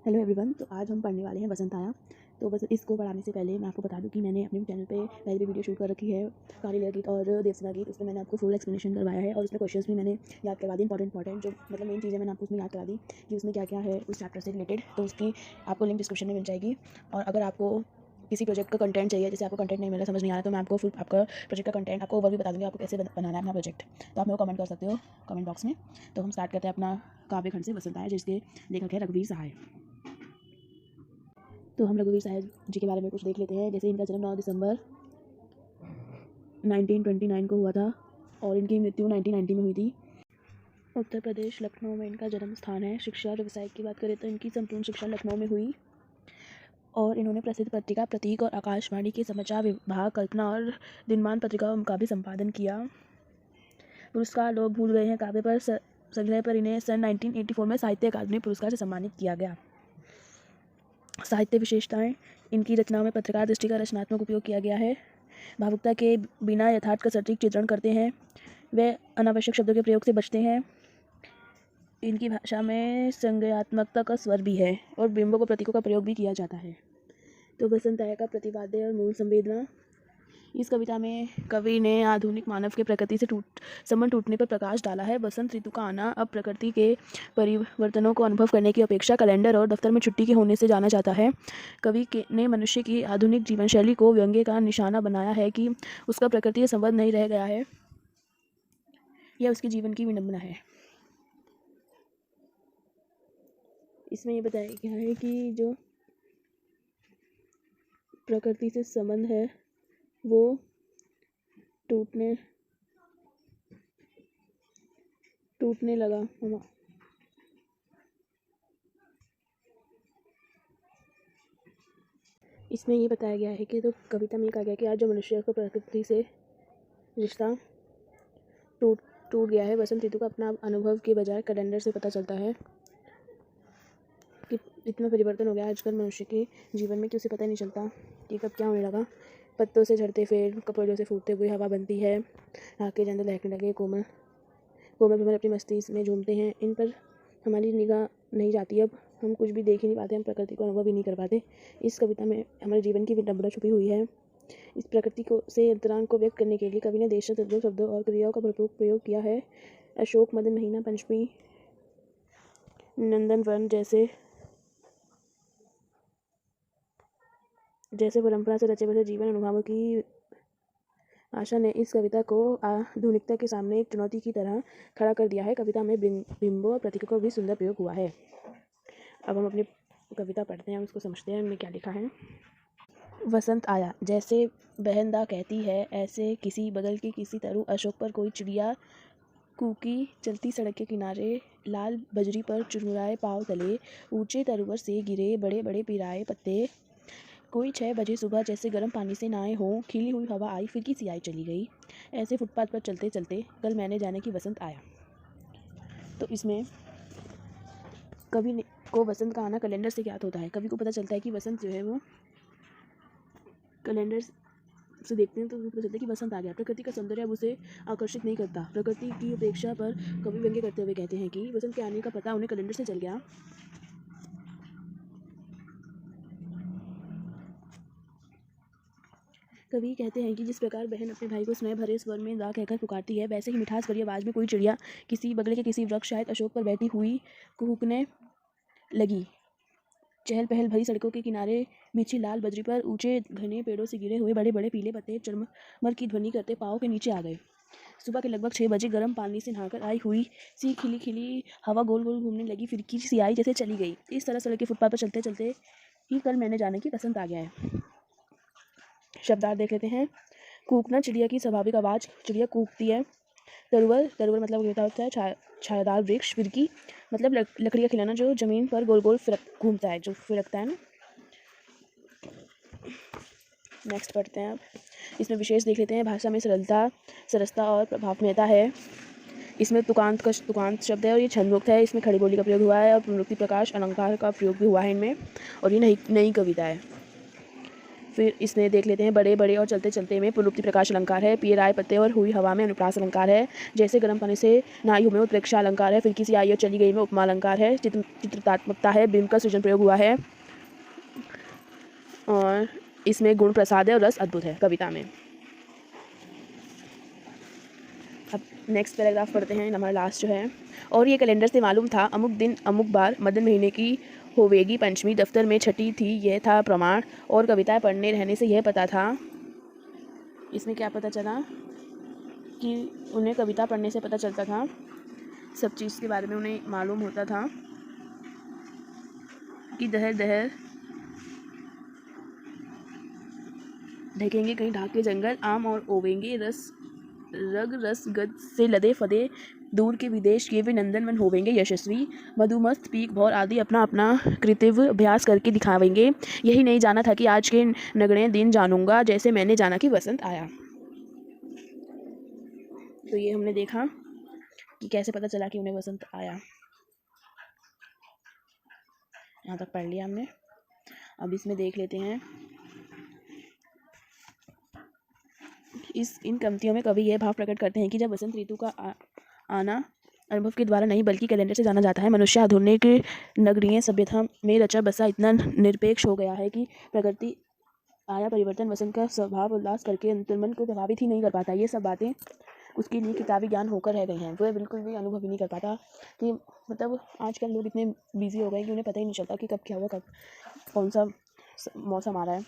Hello everyone. तो आज हम पढ़ने वाले हैं वसंत आया। तो बस इसको पढ़ाने से पहले मैं आपको बता दूं कि मैंने अपने चैनल पे पहले भी वीडियो शूट कर रखी है काली गीत और देवसेना गीत। उसमें मैंने आपको फुल एक्सप्लेनेशन करवाया है और उसमें क्वेश्चंस भी मैंने याद करवा दी। इंपॉर्टेंट जो मतलब मेन चीज़ें मैंने आपको उसमें याद करा दी कि उसमें क्या क्या है उस चैप्टर से रिलेटेड। तो उसकी आपको लिंक डिस्क्रिप्शन में मिल जाएगी। और अगर आपको किसी प्रोजेक्ट का कंटेंट चाहिए, जैसे आपको कंटेंट नहीं मिला, समझ नहीं आ रहा, तो मैं आपको फुल आपका प्रोजेक्ट का कंटेंट आपको ओवरव्यू बता दूँगी आपको कैसे बनाना है अपना प्रोजेक्ट। तो आप मेरे को कमेंट कर सकते हो कमेंट बॉक्स में। तो हम स्टार्ट करते हैं अपना काव्य खंड से वसंत आया, जिसके लेखक है रघुवीर सहाय। तो हम रघुवीर सहाय जी के बारे में कुछ देख लेते हैं। जैसे इनका जन्म 9 दिसंबर 1929 को हुआ था और इनकी मृत्यु 1990 में हुई थी। उत्तर प्रदेश लखनऊ में इनका जन्म स्थान है। शिक्षा और व्यवसाय की बात करें तो इनकी संपूर्ण शिक्षा लखनऊ में हुई और इन्होंने प्रसिद्ध पत्रिका प्रतीक और आकाशवाणी के समाचार विभाग, कल्पना और दिनमान पत्रिकाओं का भी संपादन किया। पुरस्कार लोग भूल गए हैं काव्य पर संग्रह पर इन्हें सन 1984 में साहित्य अकादमी पुरस्कार से सम्मानित किया गया। साहित्य विशेषताएं: इनकी रचनाओं में पत्रकार दृष्टि का रचनात्मक उपयोग किया गया है। भावुकता के बिना यथार्थ का सटीक चित्रण करते हैं। वे अनावश्यक शब्दों के प्रयोग से बचते हैं। इनकी भाषा में संज्ञात्मकता का स्वर भी है और बिंबों को प्रतीकों का प्रयोग भी किया जाता है। तो वसंत आया का प्रतिवाद्य और मूल संवेदना: इस कविता में कवि ने आधुनिक मानव के प्रकृति से संबंध टूटने पर प्रकाश डाला है। वसंत ऋतु का आना अब प्रकृति के परिवर्तनों को अनुभव करने की अपेक्षा कैलेंडर और दफ्तर में छुट्टी के होने से जाना जाता है। कवि ने मनुष्य की आधुनिक जीवन शैली को व्यंग्य का निशाना बनाया है कि उसका प्रकृति से संबंध नहीं रह गया है, यह उसके जीवन की विडंबना है। इसमें ये बताया गया है कि जो प्रकृति से संबंध है वो टूटने लगा। इसमें ये बताया गया है कि तो कविता में ये कहा गया कि आज जो मनुष्य का प्रकृति से रिश्ता टूट गया है। वसंत ऋतु का अपना अनुभव के बजाय कैलेंडर से पता चलता है कि इतना परिवर्तन हो गया आजकल मनुष्य के जीवन में कि उसे पता ही नहीं चलता कि कब क्या होने लगा। पत्तों से झड़ते पेड़, कपड़ों से फूटते हुए हवा बनती है, आँख के जंदे लहकने लगे, कोमल कोमल भ्रमर अपनी मस्ती में झूमते हैं। इन पर हमारी निगाह नहीं जाती, अब हम कुछ भी देख ही नहीं पाते, हम प्रकृति को अनुभव ही नहीं कर पाते। इस कविता में हमारे जीवन की विडंबना छुपी हुई है। इस प्रकृति को से अंतरांग को व्यक्त करने के लिए कवि ने देश शब्दों और क्रियाओं का भरपूर प्रयोग किया है। अशोक मदन महीना, पंचमी, नंदन वन जैसे परंपरा से रचे बसे जीवन अनुभवों की आशा ने इस कविता को आधुनिकता के सामने एक चुनौती की तरह खड़ा कर दिया है। कविता में बिंबों और प्रतीकों का भी सुंदर प्रयोग हुआ है। अब हम अपनी कविता पढ़ते हैं, उसको समझते हैं उनमें क्या लिखा है। वसंत आया, जैसे बहनदा कहती है ऐसे किसी बगल के किसी तरु अशोक पर कोई चिड़िया कूकी, चलती सड़क के किनारे लाल बजरी पर चुरमुराए पाँव तले ऊंचे तरुवर से गिरे बड़े बड़े पिराए पत्ते। कोई 6 बजे सुबह जैसे गर्म पानी से नहाए हों, खिली हुई हवा आई, फिरकी सी आई चली गई। ऐसे फुटपाथ पर चलते चलते कल मैंने जाने की वसंत आया। तो इसमें कवि को वसंत का आना कैलेंडर से ज्ञात होता है। कवि को पता चलता है कि वसंत जो है वो कैलेंडर से देखते हैं तो पता चलता है कि वसंत आ गया। प्रकृति का सौंदर्य अब उसे आकर्षित नहीं करता। प्रकृति की उपेक्षा पर कवि व्यंग्य करते हुए कहते हैं कि वसंत के आने का पता उन्हें कैलेंडर से चल गया। कवि कहते हैं कि जिस प्रकार बहन अपने भाई को स्नेह भरे स्वर में दा कहकर पुकारती है, वैसे ही मिठास भरी आवाज़ में कोई चिड़िया किसी बगल के किसी वृक्ष, शायद अशोक पर बैठी हुई, कुहुकने लगी। चहल पहल भरी सड़कों के किनारे बिछी लाल बजरी पर ऊंचे घने पेड़ों से गिरे हुए बड़े बड़े पीले पत्ते चरमर की ध्वनि करते पाँव के नीचे आ गए। सुबह के लगभग 6 बजे गर्म पानी से नहाकर आई हुई सी खिली खिली हवा गोल गोल घूमने लगी, फिरकी सी आई जैसे चली गई। इस तरह सड़क के फुटपाथ पर चलते चलते ही कल मैंने जाने की पसंद आ गया है। शब्दार्थ देख लेते हैं। कूकना, चिड़िया की स्वाभाविक आवाज़, चिड़िया कूकती है। तरुवर मतलब होता है छायादार वृक्ष। फिरकी मतलब लकड़ी का खिलौना जो जमीन पर गोल गोल घूमता है, जो फिरकता है ना। नेक्स्ट पढ़ते हैं अब। इसमें विशेष देख लेते हैं। भाषा में सरसता और प्रभावमयता है। इसमें तुकांत शब्द है और ये छंदमुक्त है। इसमें खड़ी बोली का प्रयोग हुआ है और पुनरुक्ति, प्रकाश, अलंकार का प्रयोग भी हुआ है इनमें, और ये नई कविता है। फिर इसमें देख लेते हैं बड़े बड़े और चलते चलते में पुनरुक्ति प्रकाश अलंकार है। पिए राय पत्ते और हुई हवा में अनुप्रास अलंकार है। जैसे गर्म पानी से नहाई हूँ में उत्प्रेक्षा अलंकार है। फिर सी आई और चली गई में उपमा अलंकार है। चित्रात्मकता है, बिंब का सृजन प्रयोग हुआ है। और इसमें गुण प्रसाद है और रस अद्भुत है कविता में। अब नेक्स्ट पैराग्राफ पढ़ते हैं, हमारा लास्ट जो है। और ये कैलेंडर से मालूम था, अमुक दिन अमुक बार मदन महीने की होवेगी पंचमी, दफ्तर में छठी थी यह था प्रमाण। और कविताएं पढ़ने रहने से यह पता था, इसमें क्या पता चला कि उन्हें कविता पढ़ने से पता चलता था, सब चीज़ के बारे में उन्हें मालूम होता था कि दहर दहर ढकेंगे कहीं ढाक के जंगल, आम और ओवेंगे रस गद से लदे फदे, दूर के विदेश के वे नंदन मन होवेंगे यशस्वी, मधुमस्त पीक भौर आदि अपना अपना कृतव्य अभ्यास करके दिखावेंगे। यही नहीं जाना था कि आज के नगड़े दिन जानूंगा, जैसे मैंने जाना कि वसंत आया। तो ये हमने देखा कि कैसे पता चला कि उन्हें वसंत आया। यहाँ तक पढ़ लिया हमने। अब इसमें देख लेते हैं, इन पंक्तियों में कवि यह भाव प्रकट करते हैं कि जब वसंत ऋतु का आना अनुभव के द्वारा नहीं बल्कि कैलेंडर से जाना जाता है। मनुष्य आधुनिक नगरीय सभ्यता में रचा बसा इतना निरपेक्ष हो गया है कि प्रकृति आया परिवर्तन वसंत का स्वभाव उल्लास करके अंतर्मन को प्रभावित ही नहीं कर पाता। ये सब बातें उसके लिए किताबी ज्ञान होकर रह गई हैं। वह बिल्कुल भी अनुभव ही नहीं कर पाता कि मतलब आजकल लोग इतने बिजी हो गए कि उन्हें पता ही नहीं चलता कि कब क्या हुआ, कब कौन सा मौसम आ रहा है,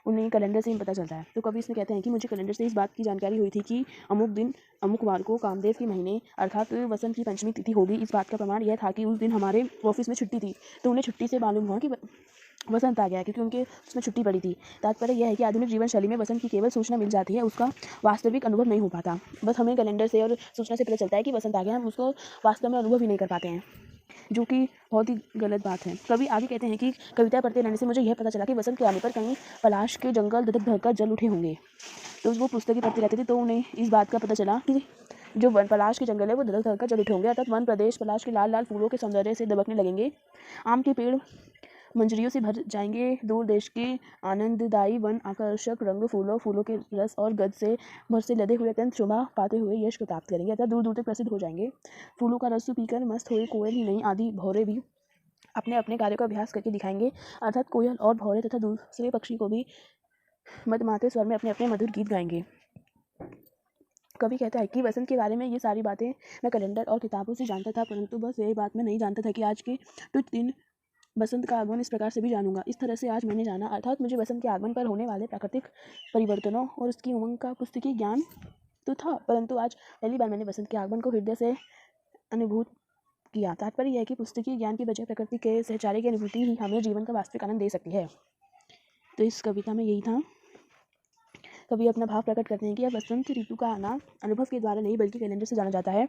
उन्हें कैलेंडर से ही पता चलता है। तो कभी इसमें कहते हैं कि मुझे कैलेंडर से इस बात की जानकारी हुई थी कि अमुक दिन अमुक वार को कामदेव के महीने अर्थात वसंत की पंचमी तिथि होगी। इस बात का प्रमाण यह था कि उस दिन हमारे ऑफिस में छुट्टी थी, तो उन्हें छुट्टी से मालूम हुआ कि वसंत आ गया, क्योंकि उनके उसमें छुट्टी पड़ी थी। तात्पर्य यह है कि आधुनिक जीवन शैली में वसंत की केवल सूचना मिल जाती है, उसका वास्तविक अनुभव नहीं हो पाता। बस हमें कैलेंडर से और सूचना से पता चलता है कि वसंत आ गया, हम उसको वास्तव में अनुभव ही नहीं कर पाते हैं, जो कि बहुत ही गलत बात है। कवि आगे कहते हैं कि कविता पढ़ते रहने से मुझे यह पता चला कि वसंत के आने पर कहीं पलाश के जंगल धधक धड़कर जल उठे होंगे। तो वो पुस्तकें पढ़ते रहते थे, तो उन्हें इस बात का पता चला कि जो वन पलाश के जंगल है वो धधक धड़कर जल उठे होंगे, अर्थात वन प्रदेश पलाश के लाल लाल फूलों के सौंदर्य से दबकने लगेंगे। आम के पेड़ मंजरियों से भर जाएंगे, दूर देश के आनंददायी वन आकर्षक रंग फूलों के रस और गंध से भर से लदे हुए अत्यंत शोभा पाते हुए यश को प्राप्त करेंगे, अर्थात दूर दूर तक प्रसिद्ध हो जाएंगे। फूलों का रस पीकर मस्त हुए कोयल ही नहीं, आदि भौरे भी अपने अपने कार्यों का अभ्यास करके दिखाएंगे, अर्थात कोयल और भौरे तथा दूसरे पक्षी को भी मदमाते स्वर में अपने अपने मधुर गीत गाएंगे। कवि कहता है कि वसंत के बारे में ये सारी बातें मैं कैलेंडर और किताबों से जानता था, परंतु बस यही बात मैं नहीं जानता था कि आज के कुछ दिन बसंत का आगमन इस प्रकार से भी जानूंगा। इस तरह से आज मैंने जाना, अर्थात मुझे वसंत के आगमन पर होने वाले प्राकृतिक परिवर्तनों और उसकी उमंग का पुस्तकीय ज्ञान तो था, परंतु आज पहली बार मैंने वसंत के आगमन को हृदय से अनुभूत किया। तात्पर्य यह है कि पुस्तकीय ज्ञान की बजाय प्रकृति के सहचार्य की अनुभूति ही हमें जीवन का वास्तविक आनंद दे सकती है। तो इस कविता में यही था। कवि अपना भाव प्रकट करते हैं कि अब वसंत ऋतु का आना अनुभव के द्वारा नहीं बल्कि कैलेंडर से जाना जाता है।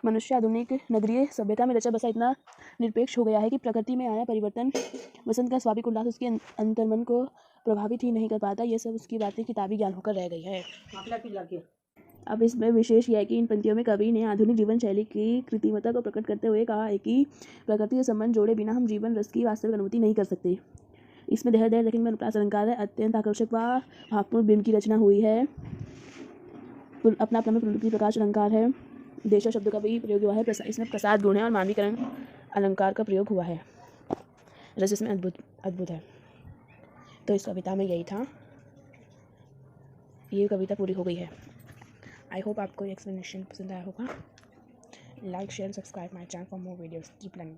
मनुष्य आधुनिक नगरीय सभ्यता में रचा बसा इतना निरपेक्ष हो गया है कि प्रकृति में आया परिवर्तन वसंत का स्वाभाविक उल्लास उसके अंतर्मन को प्रभावित ही नहीं कर पाता। ये सब उसकी बातें किताबी ज्ञान होकर रह गई है। अब इसमें विशेष यह है कि इन पंक्तियों में कवि ने आधुनिक जीवन शैली की कृत्रिमता को प्रकट करते हुए कहा है कि प्रकृति से संबंध जोड़े बिना हम जीवन रस की वास्तविक अनुभूति नहीं कर सकते। इसमें देहर देहर देखेंगे अनुप्रास अलंकार है, अत्यंत आकर्षक व भावपूर्ण बिंब की रचना हुई है। अपना अपना में प्रवृत्ति प्रकाश अलंकार है, देशा शब्द का भी प्रयोग हुआ है, इसमें प्रसाद गुण है और मानवीकरण अलंकार का प्रयोग हुआ है। रस इसमें अद्भुत है। तो इस कविता में यही था, ये कविता पूरी हो गई है। आई होप आपको ये एक्सप्लेनेशन पसंद आया होगा। Like share subscribe my channel for more videos. Keep learning.